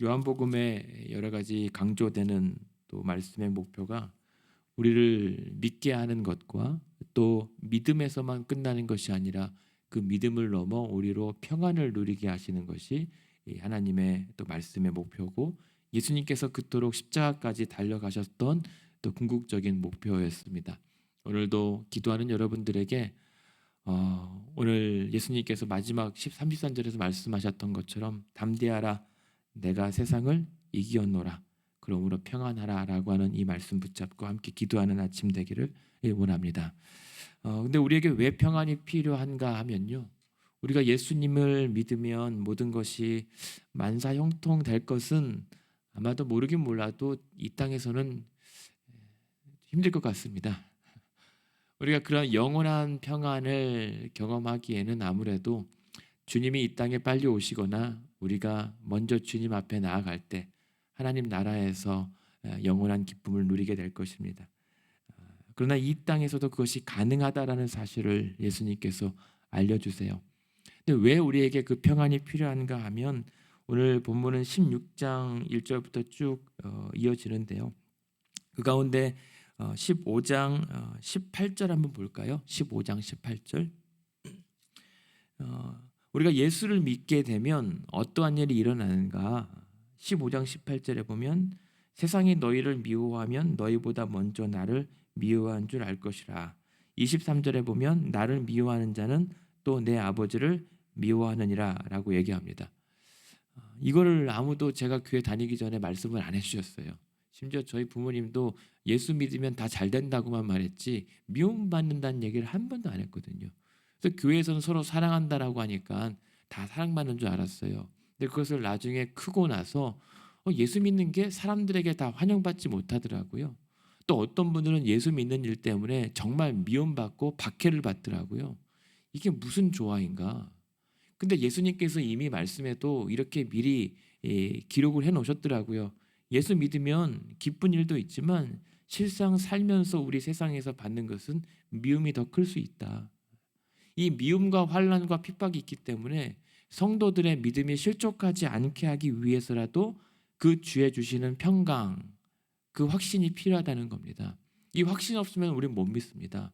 요한복음의 여러 가지 강조되는 또 말씀의 목표가 우리를 믿게 하는 것과 또 믿음에서만 끝나는 것이 아니라 그 믿음을 넘어 우리로 평안을 누리게 하시는 것이 이 하나님의 또 말씀의 목표고, 예수님께서 그토록 십자가까지 달려가셨던 또 궁극적인 목표였습니다. 오늘도 기도하는 여러분들에게 오늘 예수님께서 마지막 33절에서 말씀하셨던 것처럼 담대하라, 내가 세상을 이기었노라, 그러므로 평안하라 라고 하는 이 말씀 붙잡고 함께 기도하는 아침 되기를 원합니다. 근데 우리에게 왜 평안이 필요한가 하면요, 우리가 예수님을 믿으면 모든 것이 만사형통 될 것은 아마도 모르긴 몰라도 이 땅에서는 힘들 것 같습니다. 우리가 그런 영원한 평안을 경험하기에는 아무래도 주님이 이 땅에 빨리 오시거나 우리가 먼저 주님 앞에 나아갈 때 하나님 나라에서 영원한 기쁨을 누리게 될 것입니다. 그러나 이 땅에서도 그것이 가능하다라는 사실을 예수님께서 알려주세요. 근데 왜 우리에게 그 평안이 필요한가 하면 오늘 본문은 16장 1절부터 쭉 이어지는데요. 그 가운데 15장 18절 한번 볼까요? 15장 18절. 우리가 예수를 믿게 되면 어떠한 일이 일어나는가? 15장 18절에 보면 세상이 너희를 미워하면 너희보다 먼저 나를 미워한 줄 알 것이라. 23절에 보면 나를 미워하는 자는 또 내 아버지를 미워하느니라 라고 얘기합니다. 이거를 아무도 제가 교회 다니기 전에 말씀을 안 해주셨어요. 심지어 저희 부모님도 예수 믿으면 다 잘 된다고만 말했지 미움받는다는 얘기를 한 번도 안 했거든요. 그래서 교회에서는 서로 사랑한다라고 하니까 다 사랑받는 줄 알았어요. 근데 그것을 나중에 크고 나서 예수 믿는 게 사람들에게 다 환영받지 못하더라고요. 또 어떤 분들은 예수 믿는 일 때문에 정말 미움받고 박해를 받더라고요. 이게 무슨 조화인가? 근데 예수님께서 이미 말씀에도 이렇게 미리 기록을 해 놓으셨더라고요. 예수 믿으면 기쁜 일도 있지만 실상 살면서 우리 세상에서 받는 것은 미움이 더 클 수 있다. 이 미움과 환난과 핍박이 있기 때문에 성도들의 믿음이 실족하지 않게 하기 위해서라도 그 주에 주시는 평강, 그 확신이 필요하다는 겁니다. 이 확신 없으면 우리는 못 믿습니다.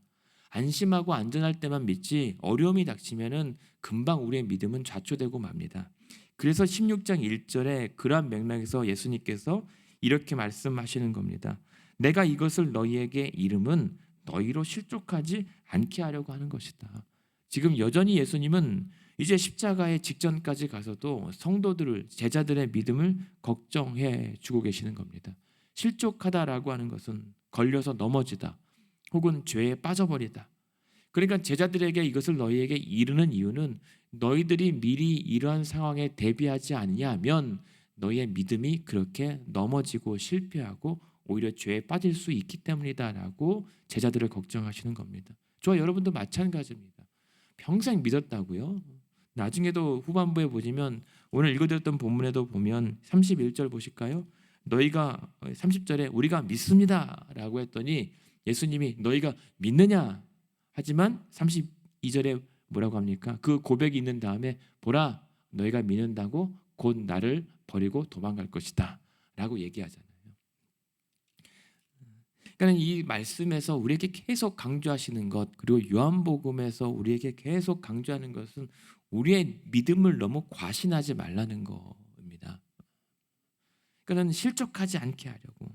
안심하고 안전할 때만 믿지 어려움이 닥치면은 금방 우리의 믿음은 좌초되고 맙니다. 그래서 16장 1절에 그러한 맥락에서 예수님께서 이렇게 말씀하시는 겁니다. 내가 이것을 너희에게 이름은 너희로 실족하지 않게 하려고 하는 것이다. 지금 여전히 예수님은 이제 십자가의 직전까지 가서도 성도들을, 제자들의 믿음을 걱정해 주고 계시는 겁니다. 실족하다라고 하는 것은 걸려서 넘어지다 혹은 죄에 빠져버리다. 그러니까 제자들에게 이것을 너희에게 이르는 이유는 너희들이 미리 이러한 상황에 대비하지 않냐면 너희의 믿음이 그렇게 넘어지고 실패하고 오히려 죄에 빠질 수 있기 때문이다라고 제자들을 걱정하시는 겁니다. 저와 여러분도 마찬가지입니다. 평생 믿었다고요? 나중에도 후반부에 보시면 오늘 읽어드렸던 본문에도 보면 31절 보실까요? 너희가 30절에 우리가 믿습니다 라고 했더니 예수님이 너희가 믿느냐? 하지만 32절에 뭐라고 합니까? 그 고백이 있는 다음에 보라 너희가 믿는다고 곧 나를 버리고 도망갈 것이다 라고 얘기하잖아요. 그러니까 이 말씀에서 우리에게 계속 강조하시는 것, 그리고 요한복음에서 우리에게 계속 강조하는 것은 우리의 믿음을 너무 과신하지 말라는 겁니다. 그러니까 실족하지 않게 하려고.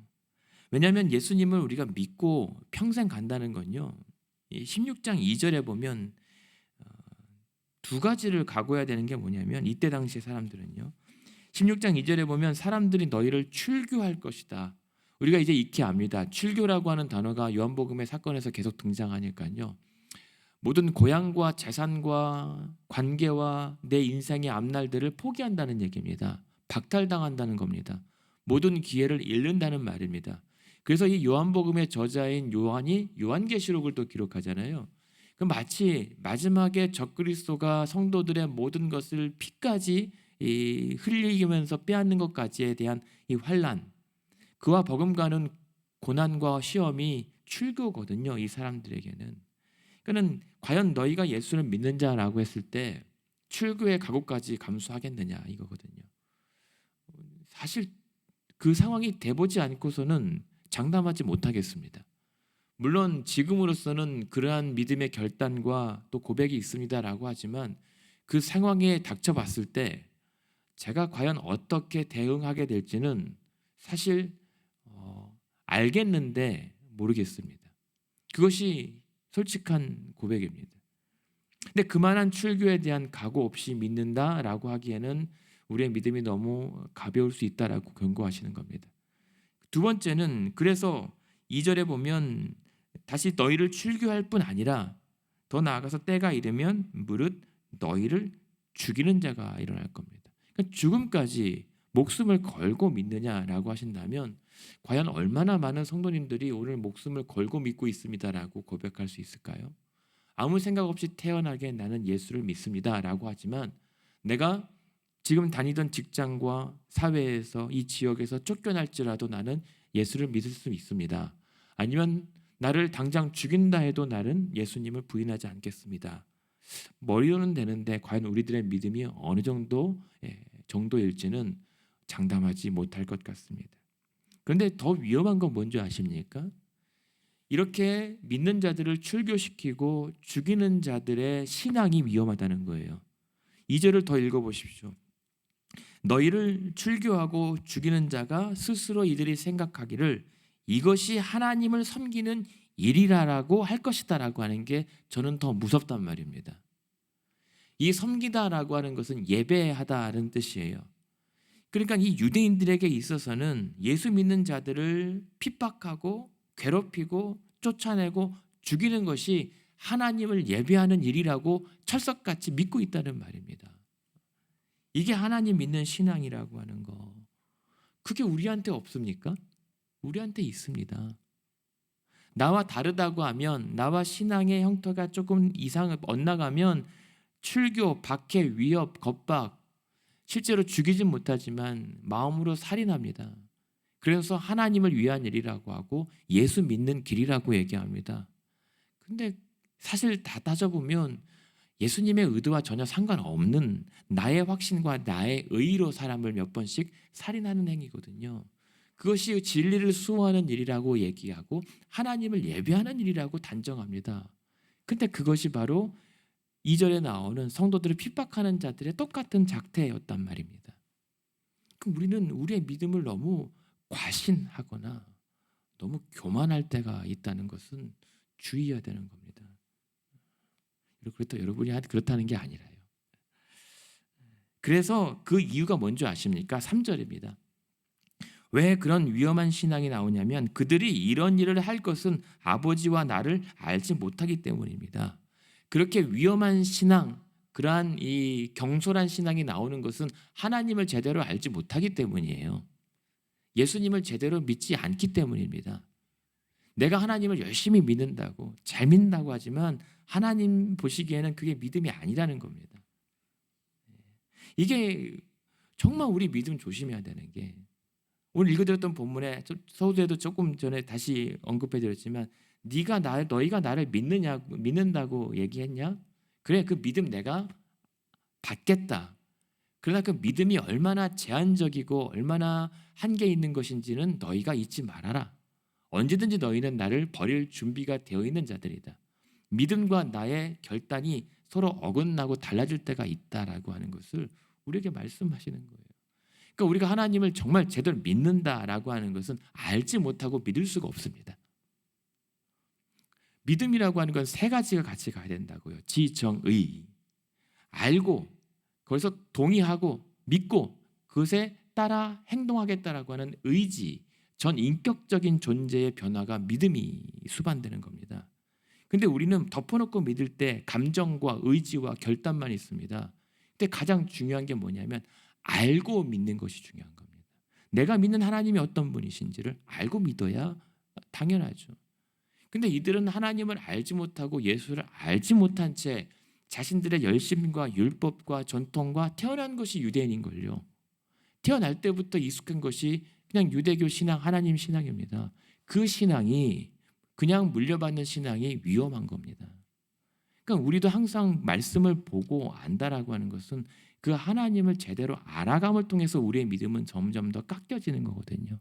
왜냐하면 예수님을 우리가 믿고 평생 간다는 건요, 16장 2절에 보면 두 가지를 각오해야 되는 게 뭐냐면, 이때 당시의 사람들은요, 16장 2절에 보면 사람들이 너희를 출교할 것이다. 우리가 이제 익히 압니다. 출교라고 하는 단어가 요한복음의 사건에서 계속 등장하니까요, 모든 고향과 재산과 관계와 내 인생의 앞날들을 포기한다는 얘기입니다. 박탈당한다는 겁니다. 모든 기회를 잃는다는 말입니다. 그래서 이 요한복음의 저자인 요한이 요한계시록을 또 기록하잖아요. 그 마치 마지막에 적그리스도가 성도들의 모든 것을 피까지 흘리면서 빼앗는 것까지에 대한 이 환난, 그와 버금가는 고난과 시험이 출교거든요. 이 사람들에게는. 그는 과연 너희가 예수를 믿는 자라고 했을 때 출교의 각오까지 감수하겠느냐 이거거든요. 사실 그 상황이 돼보지 않고서는 장담하지 못하겠습니다. 물론 지금으로서는 그러한 믿음의 결단과 또 고백이 있습니다라고 하지만 그 상황에 닥쳐봤을 때 제가 과연 어떻게 대응하게 될지는 사실 알겠는데 모르겠습니다. 그것이 솔직한 고백입니다. 근데 그만한 출교에 대한 각오 없이 믿는다라고 하기에는 우리의 믿음이 너무 가벼울 수 있다라고 경고하시는 겁니다. 두 번째는 그래서 2절에 보면 다시 너희를 출교할 뿐 아니라 더 나아가서 때가 이르면 무릇 너희를 죽이는 자가 일어날 겁니다. 그러니까 죽음까지 목숨을 걸고 믿느냐라고 하신다면 과연 얼마나 많은 성도님들이 오늘 목숨을 걸고 믿고 있습니다라고 고백할 수 있을까요? 아무 생각 없이 태어나게 나는 예수를 믿습니다라고 하지만 내가 지금 다니던 직장과 사회에서 이 지역에서 쫓겨날지라도 나는 예수를 믿을 수 있습니다. 아니면 나를 당장 죽인다 해도 나는 예수님을 부인하지 않겠습니다. 머리로는 되는데 과연 우리들의 믿음이 어느 정도일지는 장담하지 못할 것 같습니다. 그런데 더 위험한 건 뭔지 아십니까? 이렇게 믿는 자들을 출교시키고 죽이는 자들의 신앙이 위험하다는 거예요. 2절을 더 읽어보십시오. 너희를 출교하고 죽이는 자가 스스로 이들이 생각하기를 이것이 하나님을 섬기는 일이라고 할 것이다라고 하는 게 저는 더 무섭단 말입니다. 이 섬기다라고 하는 것은 예배하다라는 뜻이에요. 그러니까 이 유대인들에게 있어서는 예수 믿는 자들을 핍박하고 괴롭히고 쫓아내고 죽이는 것이 하나님을 예배하는 일이라고 철석같이 믿고 있다는 말입니다. 이게 하나님 믿는 신앙이라고 하는 거. 그게 우리한테 없습니까? 우리한테 있습니다. 나와 다르다고 하면, 나와 신앙의 형태가 조금 이상을 엇나가면 출교, 박해, 위협, 겁박, 실제로 죽이진 못하지만 마음으로 살인합니다. 그래서 하나님을 위한 일이라고 하고 예수 믿는 길이라고 얘기합니다. 근데 사실 다 따져보면 예수님의 의도와 전혀 상관없는 나의 확신과 나의 의로 사람을 몇 번씩 살인하는 행위거든요. 그것이 진리를 수호하는 일이라고 얘기하고 하나님을 예배하는 일이라고 단정합니다. 근데 그것이 바로 2절에 나오는 성도들을 핍박하는 자들의 똑같은 작태였단 말입니다. 그럼 우리는 우리의 믿음을 너무 과신하거나 너무 교만할 때가 있다는 것은 주의해야 되는 겁니다. 그렇다 여러분이 그렇다는 게 아니라요. 그래서 그 이유가 뭔지 아십니까? 3절입니다. 왜 그런 위험한 신앙이 나오냐면 그들이 이런 일을 할 것은 아버지와 나를 알지 못하기 때문입니다. 그렇게 위험한 신앙, 그러한 이 경솔한 신앙이 나오는 것은 하나님을 제대로 알지 못하기 때문이에요. 예수님을 제대로 믿지 않기 때문입니다. 내가 하나님을 열심히 믿는다고 잘 믿는다고 하지만 하나님 보시기에는 그게 믿음이 아니라는 겁니다. 이게 정말 우리 믿음 조심해야 되는 게 오늘 읽어드렸던 본문에 서두에도 조금 전에 다시 언급해드렸지만 너희가 나를 믿는다고 얘기했냐? 그래, 그 믿음 내가 받겠다. 그러나 그 믿음이 얼마나 제한적이고 얼마나 한계 있는 것인지는 너희가 잊지 말아라. 언제든지 너희는 나를 버릴 준비가 되어 있는 자들이다. 믿음과 나의 결단이 서로 어긋나고 달라질 때가 있다라고 하는 것을 우리에게 말씀하시는 거예요. 그러니까 우리가 하나님을 정말 제대로 믿는다라고 하는 것은 알지 못하고 믿을 수가 없습니다. 믿음이라고 하는 건 세 가지가 같이 가야 된다고요. 지정의. 알고 거기서 동의하고 믿고 그것에 따라 행동하겠다라고 하는 의지, 전 인격적인 존재의 변화가 믿음이 수반되는 겁니다. 근데 우리는 덮어놓고 믿을 때 감정과 의지와 결단만 있습니다. 근데 가장 중요한 게 뭐냐면 알고 믿는 것이 중요한 겁니다. 내가 믿는 하나님이 어떤 분이신지를 알고 믿어야 당연하죠. 근데 이들은 하나님을 알지 못하고 예수를 알지 못한 채 자신들의 열심과 율법과 전통과 태어난 것이 유대인인걸요. 태어날 때부터 익숙한 것이 그냥 유대교 신앙, 하나님 신앙입니다. 그 신앙이 그냥 물려받는 신앙이 위험한 겁니다. 그러니까 우리도 항상 말씀을 보고 안다라고 하는 것은 그 하나님을 제대로 알아감을 통해서 우리의 믿음은 점점 더 깎여지는 거거든요.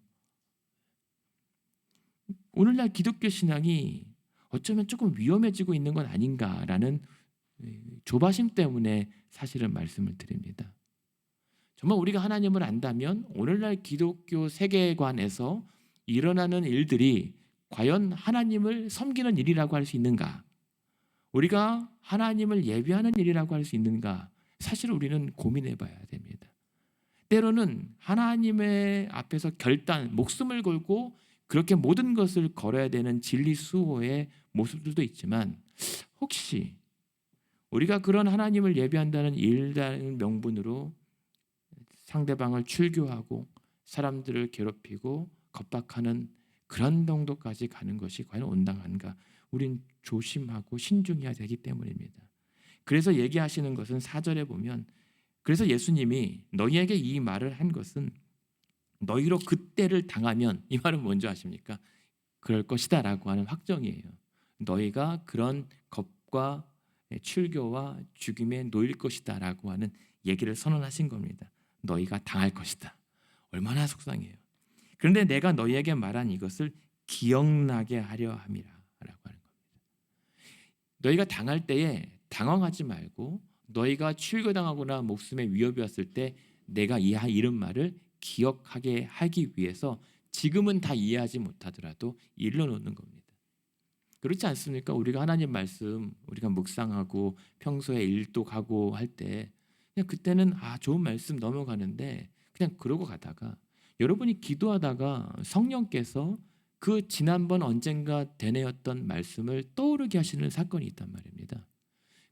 오늘날 기독교 신앙이 어쩌면 조금 위험해지고 있는 건 아닌가라는 조바심 때문에 사실은 말씀을 드립니다. 정말 우리가 하나님을 안다면 오늘날 기독교 세계관에서 일어나는 일들이 과연 하나님을 섬기는 일이라고 할 수 있는가? 우리가 하나님을 예배하는 일이라고 할 수 있는가? 사실 우리는 고민해 봐야 됩니다. 때로는 하나님의 앞에서 결단, 목숨을 걸고 그렇게 모든 것을 걸어야 되는 진리 수호의 모습들도 있지만 혹시 우리가 그런 하나님을 예배한다는 일다는 명분으로 상대방을 출교하고 사람들을 괴롭히고 겁박하는 그런 정도까지 가는 것이 과연 온당한가? 우린 조심하고 신중해야 되기 때문입니다. 그래서 얘기하시는 것은 4절에 보면 그래서 예수님이 너희에게 이 말을 한 것은 너희로 그때를 당하면 이 말은 뭔지 아십니까? 그럴 것이다 라고 하는 확정이에요. 너희가 그런 겁과 출교와 죽임에 놓일 것이다 라고 하는 얘기를 선언하신 겁니다. 너희가 당할 것이다. 얼마나 속상해요. 그런데 내가 너희에게 말한 이것을 기억나게 하려 함이라 라고 하는 겁니다. 너희가 당할 때에 당황하지 말고 너희가 출교당하거나 목숨에 위협이 왔을 때 내가 이런 말을 기억하게 하기 위해서 지금은 다 이해하지 못하더라도 일러놓는 겁니다. 그렇지 않습니까? 우리가 하나님 말씀 우리가 묵상하고 평소에 일독하고 할 때 그냥 그때는 좋은 말씀 넘어가는데 그냥 그러고 가다가 여러분이 기도하다가 성령께서 그 지난번 언젠가 되뇌었던 말씀을 떠오르게 하시는 사건이 있단 말입니다.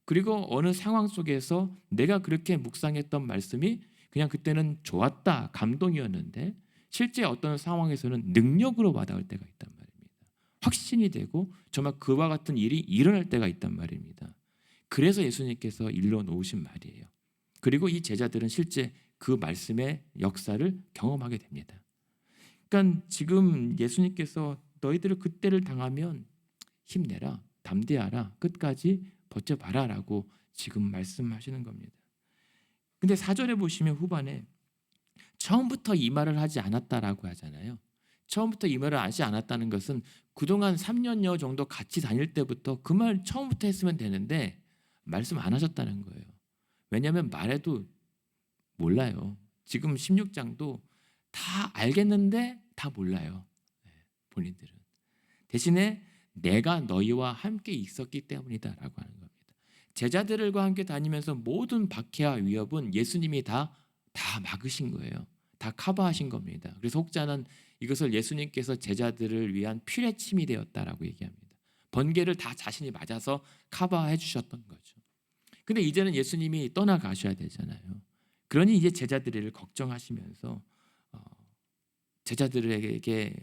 그리고 어느 상황 속에서 내가 그렇게 묵상했던 말씀이 그냥 그때는 좋았다, 감동이었는데 실제 어떤 상황에서는 능력으로 와닿을 때가 있단 말입니다. 확신이 되고 정말 그와 같은 일이 일어날 때가 있단 말입니다. 그래서 예수님께서 일러 놓으신 말이에요. 그리고 이 제자들은 실제 그 말씀의 역사를 경험하게 됩니다. 그러니까 지금 예수님께서 너희들을 그때를 당하면 힘내라, 담대하라, 끝까지 버텨봐라 라고 지금 말씀하시는 겁니다. 근데 4절에 보시면 후반에 처음부터 이 말을 하지 않았다라고 하잖아요. 처음부터 이 말을 하지 않았다는 것은 그동안 3년여 정도 같이 다닐 때부터 그 말 처음부터 했으면 되는데 말씀 안 하셨다는 거예요. 왜냐하면 말해도 몰라요. 지금 16장도 다 알겠는데 다 몰라요. 본인들은. 대신에 내가 너희와 함께 있었기 때문이다라고 하는 겁니다. 제자들과 함께 다니면서 모든 박해와 위협은 예수님이 다 막으신 거예요. 다 커버하신 겁니다. 그래서 혹자는 이것을 예수님께서 제자들을 위한 피뢰침이 되었다라고 얘기합니다. 번개를 다 자신이 맞아서 커버해 주셨던 거죠. 근데 이제는 예수님이 떠나가셔야 되잖아요. 그러니 이제 제자들을 걱정하시면서 제자들에게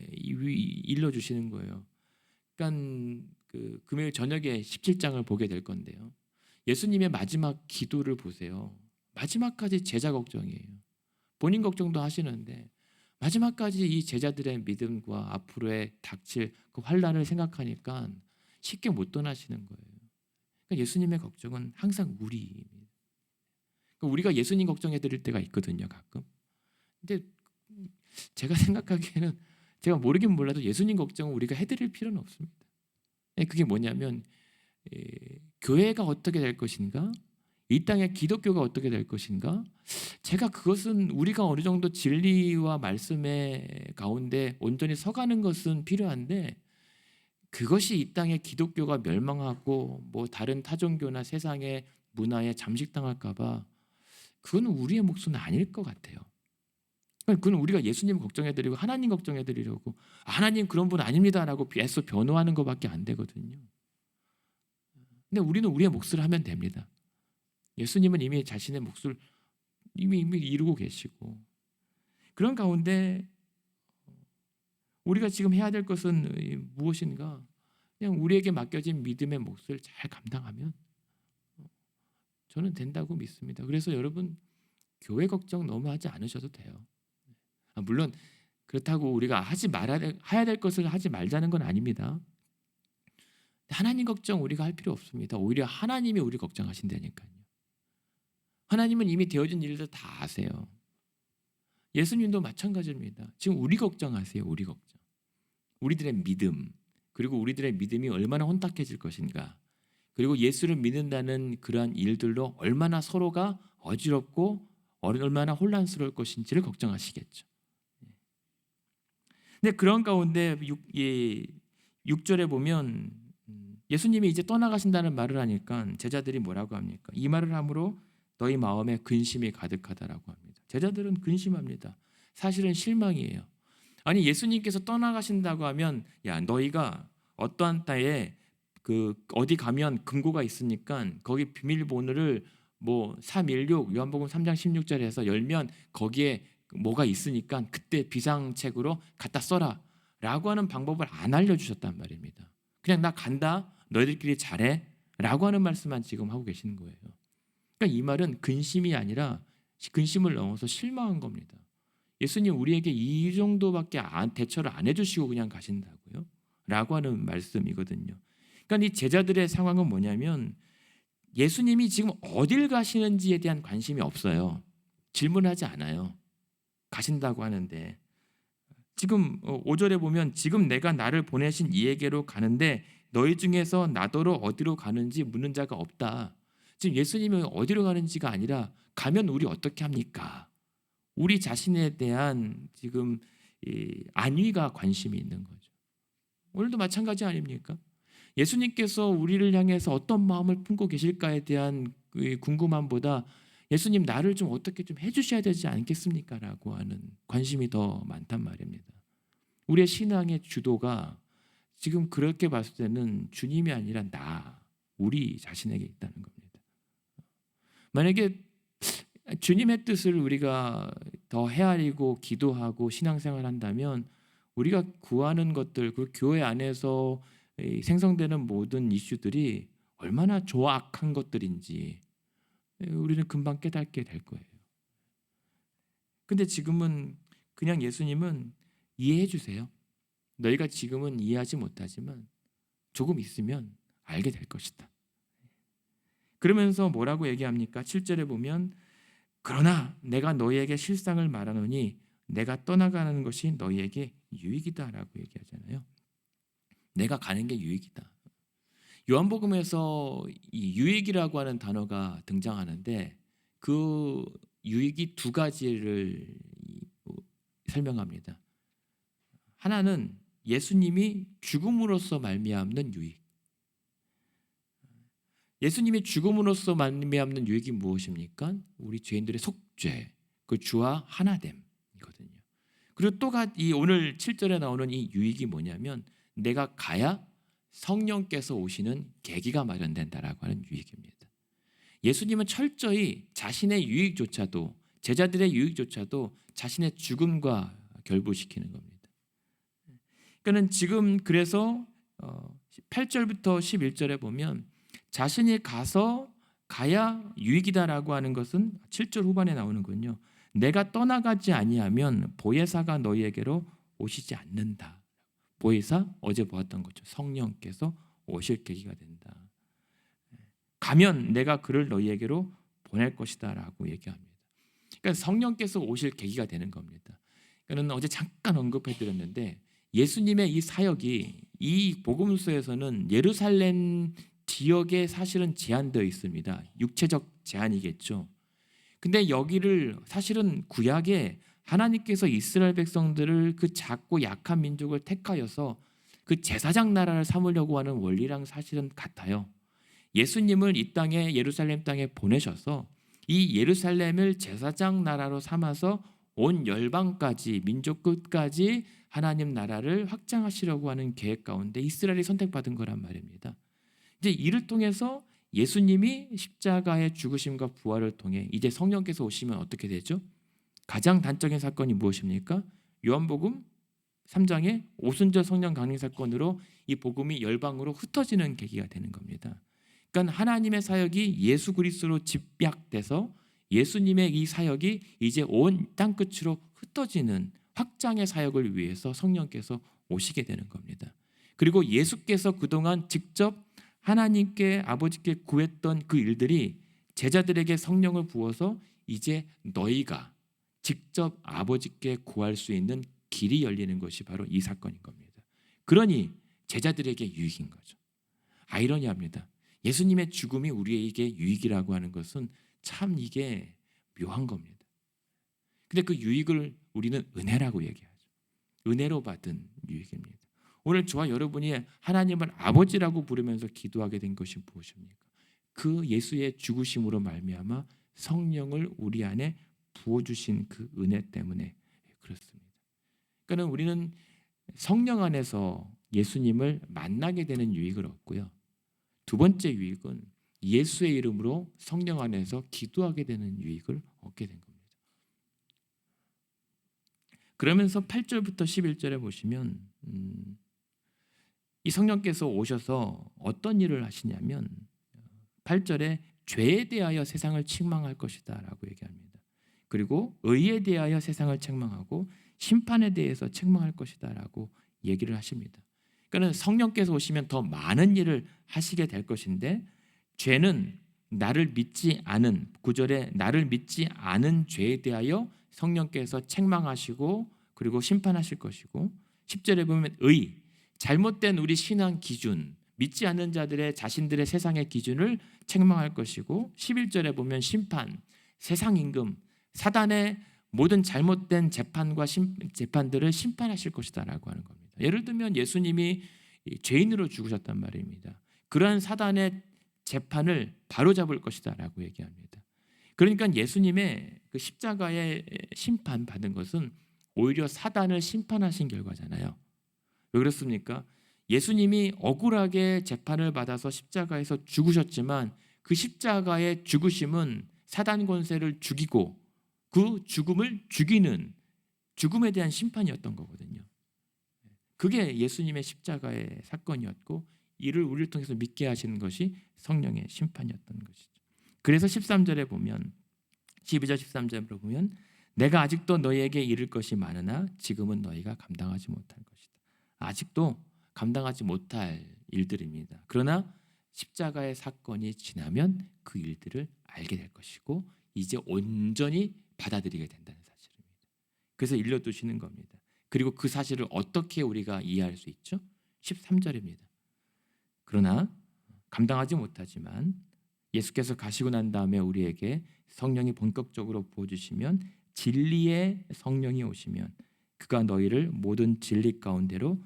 일러주시는 거예요. 그러니까 그 금요일 저녁에 17장을 보게 될 건데요. 예수님의 마지막 기도를 보세요. 마지막까지 제자 걱정이에요. 본인 걱정도 하시는데 마지막까지 이 제자들의 믿음과 앞으로의 닥칠 그 환난을 생각하니까 쉽게 못 떠나시는 거예요. 그러니까 예수님의 걱정은 항상 우리입니다. 그러니까 우리가 예수님 걱정해 드릴 때가 있거든요, 가끔. 근데 제가 생각하기에는 제가 모르긴 몰라도 예수님 걱정은 우리가 해드릴 필요는 없습니다. 그게 뭐냐면 교회가 어떻게 될 것인가? 이 땅의 기독교가 어떻게 될 것인가? 제가 그것은 우리가 어느 정도 진리와 말씀의 가운데 온전히 서가는 것은 필요한데 그것이 이 땅의 기독교가 멸망하고 뭐 다른 타종교나 세상의 문화에 잠식당할까 봐 그건 우리의 몫은 아닐 것 같아요. 그건 우리가 예수님 걱정해드리고 하나님 걱정해드리려고 하나님 그런 분 아닙니다라고 애써 변호하는 것밖에 안 되거든요. 근데 우리는 우리의 몫을 하면 됩니다. 예수님은 이미 자신의 몫을 이미 이루고 계시고 그런 가운데 우리가 지금 해야 될 것은 무엇인가? 그냥 우리에게 맡겨진 믿음의 몫을 잘 감당하면 저는 된다고 믿습니다. 그래서 여러분 교회 걱정 너무 하지 않으셔도 돼요. 물론 그렇다고 우리가 해야 될 것을 하지 말자는 건 아닙니다. 하나님 걱정 우리가 할 필요 없습니다. 오히려 하나님이 우리 걱정하신다니까요. 하나님은 이미 되어진 일들 다 아세요. 예수님도 마찬가지입니다. 지금 우리 걱정하세요. 우리 걱정. 우리들의 믿음, 그리고 우리들의 믿음이 얼마나 혼탁해질 것인가, 그리고 예수를 믿는다는 그러한 일들로 얼마나 서로가 어지럽고 얼마나 혼란스러울 것인지를 걱정하시겠죠. 근데 그런 가운데 6절에 보면 예수님이 이제 떠나가신다는 말을 하니까 제자들이 뭐라고 합니까? 이 말을 함으로 너희 마음에 근심이 가득하다라고 합니다. 제자들은 근심합니다. 사실은 실망이에요. 아니, 예수님께서 떠나가신다고 하면 야, 너희가 어떠한 때에 그 어디 가면 금고가 있으니까 거기 비밀번호를 뭐 316 요한복음 3장 16절에서 열면 거기에 뭐가 있으니까 그때 비상책으로 갖다 써라 라고 하는 방법을 안 알려주셨단 말입니다. 그냥 나 간다, 너희들끼리 잘해 라고 하는 말씀만 지금 하고 계시는 거예요. 그러니까 이 말은 근심이 아니라 근심을 넘어서 실망한 겁니다. 예수님 우리에게 이 정도밖에 대처를 안 해주시고 그냥 가신다고요? 라고 하는 말씀이거든요. 그러니까 이 제자들의 상황은 뭐냐면 예수님이 지금 어딜 가시는지에 대한 관심이 없어요. 질문하지 않아요. 가신다고 하는데 지금 5절에 보면 지금 내가 나를 보내신 이에게로 가는데 너희 중에서 나더러 어디로 가는지 묻는 자가 없다. 지금 예수님이 어디로 가는지가 아니라 가면 우리 어떻게 합니까? 우리 자신에 대한 지금 안위가 관심이 있는 거죠. 오늘도 마찬가지 아닙니까? 예수님께서 우리를 향해서 어떤 마음을 품고 계실까에 대한 궁금함보다 예수님 나를 좀 어떻게 좀 해주셔야 되지 않겠습니까? 라고 하는 관심이 더 많단 말입니다. 우리의 신앙의 주도가 지금 그렇게 봤을 때는 주님이 아니라 우리 자신에게 있다는 겁니다. 만약에 주님의 뜻을 우리가 더 헤아리고 기도하고 신앙생활 한다면 우리가 구하는 것들, 그 교회 안에서 생성되는 모든 이슈들이 얼마나 조악한 것들인지 우리는 금방 깨닫게 될 거예요. 근데 지금은 그냥 예수님은 이해해 주세요. 너희가 지금은 이해하지 못하지만 조금 있으면 알게 될 것이다. 그러면서 뭐라고 얘기합니까? 7절에 보면 그러나 내가 너희에게 실상을 말하노니 내가 떠나가는 것이 너희에게 유익이다라고 얘기하잖아요. 내가 가는 게 유익이다. 요한복음에서 이 유익이라고 하는 단어가 등장하는데 그 유익이 두 가지를 설명합니다. 하나는 예수님이 죽음으로써 말미암는 유익. 예수님이 죽음으로써 말미암는 유익이 무엇입니까? 우리 죄인들의 속죄, 그 주와 하나됨이거든요. 그리고 또 오늘 7절에 나오는 이 유익이 뭐냐면 내가 가야 성령께서 오시는 계기가 마련된다라고 하는 유익입니다. 예수님은 철저히 자신의 유익조차도, 제자들의 유익조차도 자신의 죽음과 결부시키는 겁니다. 그러니까 지금 그래서 8절부터 11절에 보면 자신이 가야 유익이다라고 하는 것은 7절 후반에 나오는군요. 내가 떠나가지 아니하면 보혜사가 너희에게로 오시지 않는다. 보혜사, 어제 보았던 것처럼 성령께서 오실 계기가 된다. 가면 내가 그를 너희에게로 보낼 것이다 라고 얘기합니다. 그러니까 성령께서 오실 계기가 되는 겁니다. 그러니까 어제 잠깐 언급해드렸는데 예수님의 이 사역이 이 복음서에서는 예루살렘 지역에 사실은 제한되어 있습니다. 육체적 제한이겠죠. 근데 여기를 사실은 구약에 하나님께서 이스라엘 백성들을 그 작고 약한 민족을 택하여서 그 제사장 나라를 삼으려고 하는 원리랑 사실은 같아요. 예수님을 이 땅에 예루살렘 땅에 보내셔서 이 예루살렘을 제사장 나라로 삼아서 온 열방까지 민족 끝까지 하나님 나라를 확장하시려고 하는 계획 가운데 이스라엘이 선택받은 거란 말입니다. 이제 이를 통해서 예수님이 십자가의 죽으심과 부활을 통해 이제 성령께서 오시면 어떻게 되죠? 가장 단적인 사건이 무엇입니까? 요한복음 3장의 오순절 성령 강림 사건으로 이 복음이 열방으로 흩어지는 계기가 되는 겁니다. 그러니까 하나님의 사역이 예수 그리스도로 집약돼서 예수님의 이 사역이 이제 온 땅 끝으로 흩어지는 확장의 사역을 위해서 성령께서 오시게 되는 겁니다. 그리고 예수께서 그동안 직접 하나님께 아버지께 구했던 그 일들이 제자들에게 성령을 부어서 이제 너희가 직접 아버지께 구할 수 있는 길이 열리는 것이 바로 이 사건인 겁니다. 그러니 제자들에게 유익인 거죠. 아이러니합니다. 예수님의 죽음이 우리에게 유익이라고 하는 것은 참 이게 묘한 겁니다. 근데 그 유익을 우리는 은혜라고 얘기하죠. 은혜로 받은 유익입니다. 오늘 저와 여러분이 하나님을 아버지라고 부르면서 기도하게 된 것이 무엇입니까? 그 예수의 죽으심으로 말미암아 성령을 우리 안에 부어주신 그 은혜 때문에 그렇습니다. 그러니까 우리는 성령 안에서 예수님을 만나게 되는 유익을 얻고요. 두 번째 유익은 예수의 이름으로 성령 안에서 기도하게 되는 유익을 얻게 된 겁니다. 그러면서 8절부터 11절에 보시면 이 성령께서 오셔서 어떤 일을 하시냐면 8절에 죄에 대하여 세상을 책망할 것이다 라고 얘기합니다. 그리고 의에 대하여 세상을 책망하고 심판에 대해서 책망할 것이다 라고 얘기를 하십니다. 그러니까 성령께서 오시면 더 많은 일을 하시게 될 것인데 죄는 나를 믿지 않은 9절에 나를 믿지 않은 죄에 대하여 성령께서 책망하시고 그리고 심판하실 것이고 10절에 보면 의, 잘못된 우리 신앙 기준, 믿지 않는 자들의 자신들의 세상의 기준을 책망할 것이고 11절에 보면 심판, 세상 임금, 사단의 모든 잘못된 재판과 재판들을 심판하실 것이다 라고 하는 겁니다. 예를 들면 예수님이 죄인으로 죽으셨단 말입니다. 그러한 사단의 재판을 바로잡을 것이다 라고 얘기합니다. 그러니까 예수님의 그 십자가의 심판 받은 것은 오히려 사단을 심판하신 결과잖아요. 왜 그렇습니까? 예수님이 억울하게 재판을 받아서 십자가에서 죽으셨지만 그 십자가의 죽으심은 사단 권세를 죽이고 그 죽음을 죽이는 죽음에 대한 심판이었던 거거든요. 그게 예수님의 십자가의 사건이었고 이를 우리를 통해서 믿게 하시는 것이 성령의 심판이었던 것이죠. 그래서 13절에 보면 12절 13절에 보면 내가 아직도 너희에게 이를 것이 많으나 지금은 너희가 감당하지 못할 것이다. 아직도 감당하지 못할 일들입니다. 그러나 십자가의 사건이 지나면 그 일들을 알게 될 것이고 이제 온전히 받아들이게 된다는 사실입니다. 그래서 일러두시는 겁니다. 그리고 그 사실을 어떻게 우리가 이해할 수 있죠? 13절입니다. 그러나 감당하지 못하지만 예수께서 가시고 난 다음에 우리에게 성령이 본격적으로 부어주시면 진리의 성령이 오시면 그가 너희를 모든 진리 가운데로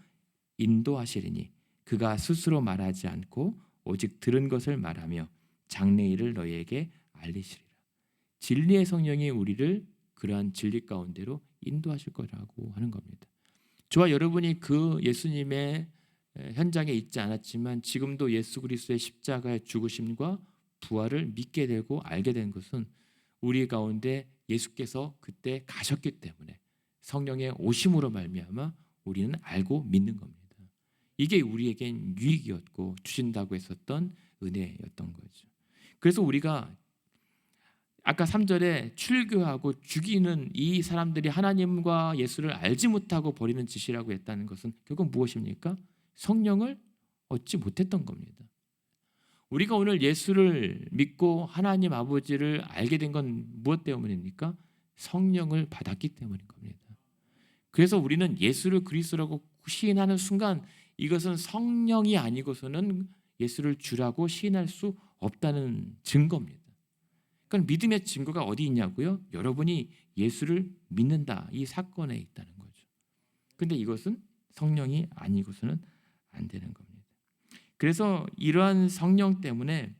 인도하시리니 그가 스스로 말하지 않고 오직 들은 것을 말하며 장래일을 너희에게 알리시리라. 진리의 성령이 우리를 그러한 진리 가운데로 인도하실 거라고 하는 겁니다. 저와 여러분이 그 예수님의 현장에 있지 않았지만 지금도 예수 그리스도의 십자가의 죽으심과 부활을 믿게 되고 알게 된 것은 우리 가운데 예수께서 그때 가셨기 때문에 성령의 오심으로 말미암아 우리는 알고 믿는 겁니다. 이게 우리에겐 유익이었고 주신다고 했었던 은혜였던 거죠. 그래서 우리가 아까 3절에 출교하고 죽이는 이 사람들이 하나님과 예수를 알지 못하고 버리는 짓이라고 했다는 것은 결국 무엇입니까? 성령을 얻지 못했던 겁니다. 우리가 오늘 예수를 믿고 하나님 아버지를 알게 된 건 무엇 때문입니까? 성령을 받았기 때문인 겁니다. 그래서 우리는 예수를 그리스도라고 시인하는 순간 이것은 성령이 아니고서는 예수를 주라고 시인할 수 없다는 증거입니다. 그러니까 믿음의 증거가 어디 있냐고요? 여러분이 예수를 믿는다. 이 사건에 있다는 거죠. 근데 이것은 성령이 아니고서는 안 되는 겁니다. 그래서 이러한 성령 때문에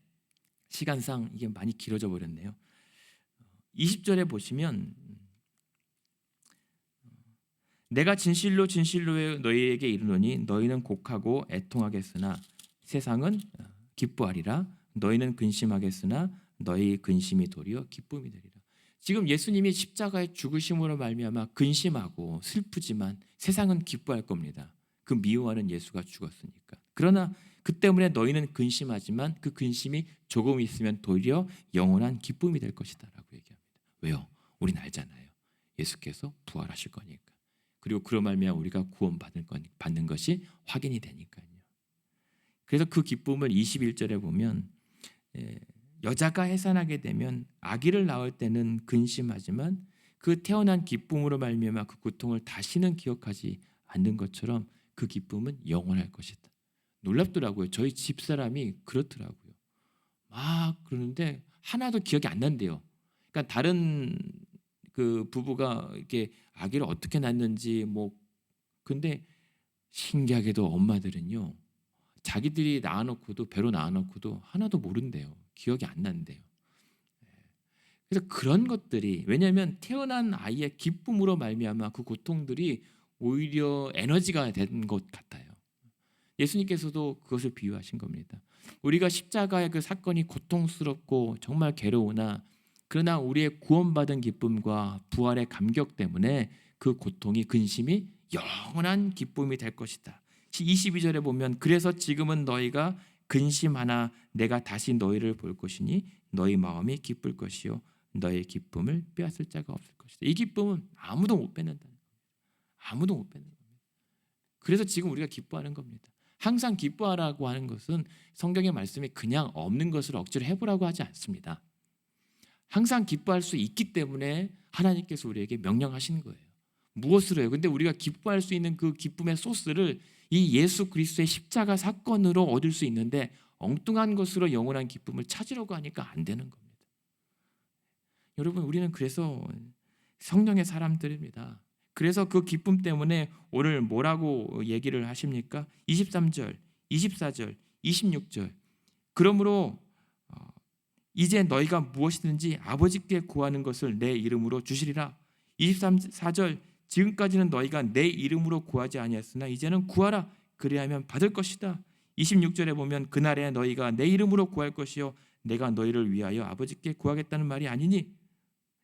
시간상 이게 많이 길어져 버렸네요. 20절에 보시면 내가 진실로 진실로 너희에게 이르노니 너희는 곡하고 애통하겠으나 세상은 기뻐하리라. 너희는 근심하겠으나 너희 근심이 도리어 기쁨이 되리라. 지금 예수님이 십자가의 죽으심으로 말미암아 근심하고 슬프지만 세상은 기뻐할 겁니다. 그 미워하는 예수가 죽었으니까. 그러나 그 때문에 너희는 근심하지만 그 근심이 조금 있으면 도리어 영원한 기쁨이 될 것이다 라고 얘기합니다. 왜요? 우리는 알잖아요. 예수께서 부활하실 거니까. 그리고 그런 말미암아 우리가 구원받는 것이 확인이 되니까요. 그래서 그 기쁨을 21절에 보면 여자가 해산하게 되면 아기를 낳을 때는 근심하지만 그 태어난 기쁨으로 말미암아 그 고통을 다시는 기억하지 않는 것처럼 그 기쁨은 영원할 것이다. 놀랍더라고요. 저희 집사람이 그렇더라고요. 막 그러는데 하나도 기억이 안 난대요. 그러니까 다른 그 부부가 이렇게 아기를 어떻게 낳는지 뭐 근데 신기하게도 엄마들은요. 자기들이 낳아놓고도 배로 낳아놓고도 하나도 모른대요. 기억이 안 난대요. 그래서 그런 것들이 왜냐하면 태어난 아이의 기쁨으로 말미암아 그 고통들이 오히려 에너지가 된 것 같아요. 예수님께서도 그것을 비유하신 겁니다. 우리가 십자가의 그 사건이 고통스럽고 정말 괴로우나 그러나 우리의 구원받은 기쁨과 부활의 감격 때문에 그 고통이 근심이 영원한 기쁨이 될 것이다. 22절에 보면 그래서 지금은 너희가 근심하나 내가 다시 너희를 볼 것이니 너희 마음이 기쁠 것이요 너의 기쁨을 빼앗을 자가 없을 것이다. 이 기쁨은 아무도 못 뺏는다. 아무도 못 뺏는 겁니다. 그래서 지금 우리가 기뻐하는 겁니다. 항상 기뻐하라고 하는 것은 성경의 말씀이 그냥 없는 것을 억지로 해보라고 하지 않습니다. 항상 기뻐할 수 있기 때문에 하나님께서 우리에게 명령하시는 거예요. 무엇으로 해요? 근데 우리가 기뻐할 수 있는 그 기쁨의 소스를 이 예수 그리스도의 십자가 사건으로 얻을 수 있는데 엉뚱한 것으로 영원한 기쁨을 찾으려고 하니까 안 되는 겁니다. 여러분 우리는 그래서 성령의 사람들입니다. 그래서 그 기쁨 때문에 오늘 뭐라고 얘기를 하십니까? 23절, 24절, 26절. 그러므로 이제 너희가 무엇이든지 아버지께 구하는 것을 내 이름으로 주시리라. 24절 지금까지는 너희가 내 이름으로 구하지 아니했으나 이제는 구하라. 그리하면 받을 것이다. 26절에 보면 그날에 너희가 내 이름으로 구할 것이요 내가 너희를 위하여 아버지께 구하겠다는 말이 아니니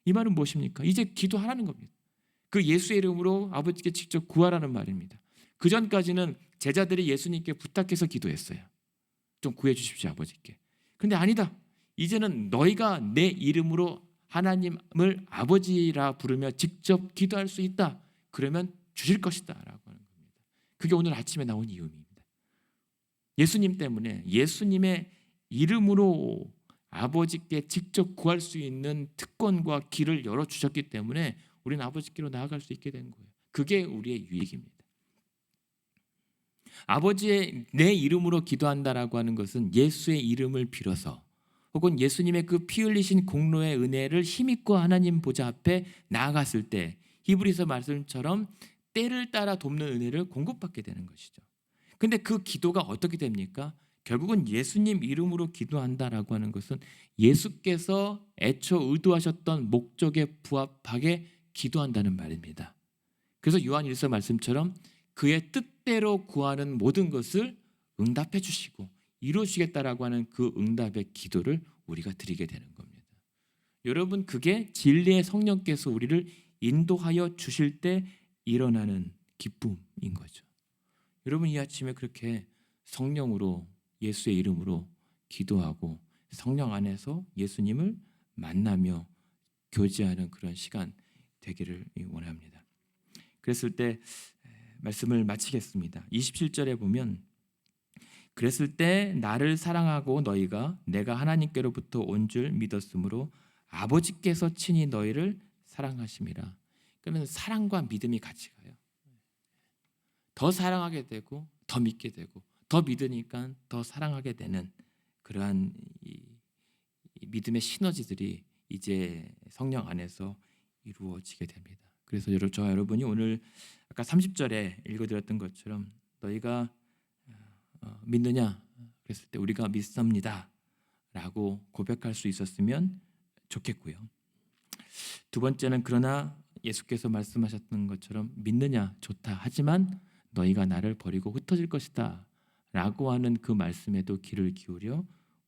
이 말은 무엇입니까? 이제 기도하라는 겁니다. 그 예수의 이름으로 아버지께 직접 구하라는 말입니다. 그 전까지는 제자들이 예수님께 부탁해서 기도했어요. 좀 구해 주십시오 아버지께. 근데 아니다. 이제는 너희가 내 이름으로 하나님을 아버지라 부르며 직접 기도할 수 있다. 그러면 주실 것이다 라고 하는 겁니다. 그게 오늘 아침에 나온 이유입니다. 예수님 때문에 예수님의 이름으로 아버지께 직접 구할 수 있는 특권과 길을 열어주셨기 때문에 우리는 아버지께로 나아갈 수 있게 된 거예요. 그게 우리의 유익입니다. 아버지의 내 이름으로 기도한다라고 하는 것은 예수의 이름을 빌어서 혹은 예수님의 그 피 흘리신 공로의 은혜를 힘입고 하나님 보좌 앞에 나아갔을 때 히브리서 말씀처럼 때를 따라 돕는 은혜를 공급받게 되는 것이죠. 근데 그 기도가 어떻게 됩니까? 결국은 예수님 이름으로 기도한다라고 하는 것은 예수께서 애초 의도하셨던 목적에 부합하게 기도한다는 말입니다. 그래서 요한일서 말씀처럼 그의 뜻대로 구하는 모든 것을 응답해 주시고 이루시겠다라고 하는 그 응답의 기도를 우리가 드리게 되는 겁니다. 여러분 그게 진리의 성령께서 우리를 인도하여 주실 때 일어나는 기쁨인 거죠. 여러분 이 아침에 그렇게 성령으로 예수의 이름으로 기도하고 성령 안에서 예수님을 만나며 교제하는 그런 시간 되기를 원합니다. 그랬을 때 말씀을 마치겠습니다. 27절에 보면 그랬을 때 나를 사랑하고 너희가 내가 하나님께로부터 온 줄 믿었으므로 아버지께서 친히 너희를 사랑하심이라. 그러면 사랑과 믿음이 같이 가요. 더 사랑하게 되고 더 믿게 되고 더 믿으니까 더 사랑하게 되는 그러한 이 믿음의 시너지들이 이제 성령 안에서 이루어지게 됩니다. 그래서 저와 여러분이 오늘 아까 30절에 읽어드렸던 것처럼 너희가 믿느냐 그랬을 때 우리가 믿습니다 라고 고백할 수 있었으면 좋겠고요. 두 번째는 그러나 예수께서 말씀하셨던 것처럼 믿느냐 좋다 하지만 너희가 나를 버리고 흩어질 것이다 라고 하는 그 말씀에도 귀를 기울여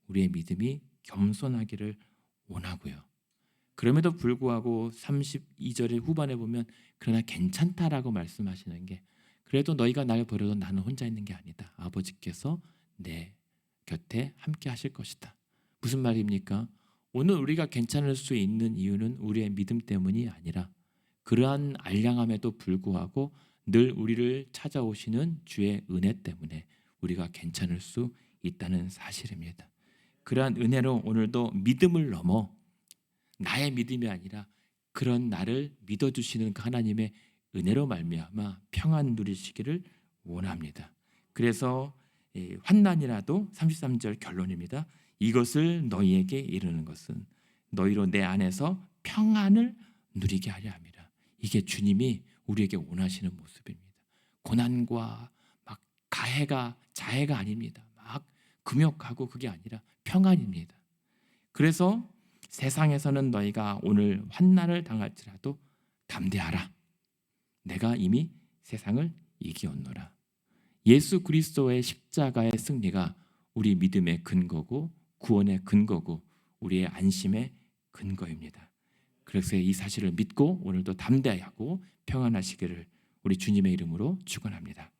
우리의 믿음이 겸손하기를 원하고요. 그럼에도 불구하고 32절의 후반에 보면 그러나 괜찮다라고 말씀하시는 게 그래도 너희가 나를 버려도 나는 혼자 있는 게 아니다. 아버지께서 내 곁에 함께 하실 것이다. 무슨 말입니까? 오늘 우리가 괜찮을 수 있는 이유는 우리의 믿음 때문이 아니라 그러한 알량함에도 불구하고 늘 우리를 찾아오시는 주의 은혜 때문에 우리가 괜찮을 수 있다는 사실입니다. 그러한 은혜로 오늘도 믿음을 넘어 나의 믿음이 아니라 그런 나를 믿어주시는 그 하나님의 은혜로 말미암아 평안 누리시기를 원합니다. 그래서 환난이라도 33절 결론입니다. 이것을 너희에게 이르는 것은 너희로 내 안에서 평안을 누리게 하려 함이라. 이게 주님이 우리에게 원하시는 모습입니다. 고난과 막 가해가 자해가 아닙니다. 막 금욕하고 그게 아니라 평안입니다. 그래서 세상에서는 너희가 오늘 환난을 당할지라도 담대하라. 내가 이미 세상을 이기었노라. 예수 그리스도의 십자가의 승리가 우리 믿음의 근거고 구원의 근거고 우리의 안심의 근거입니다. 그래서 이 사실을 믿고 오늘도 담대하고 평안하시기를 우리 주님의 이름으로 축원합니다.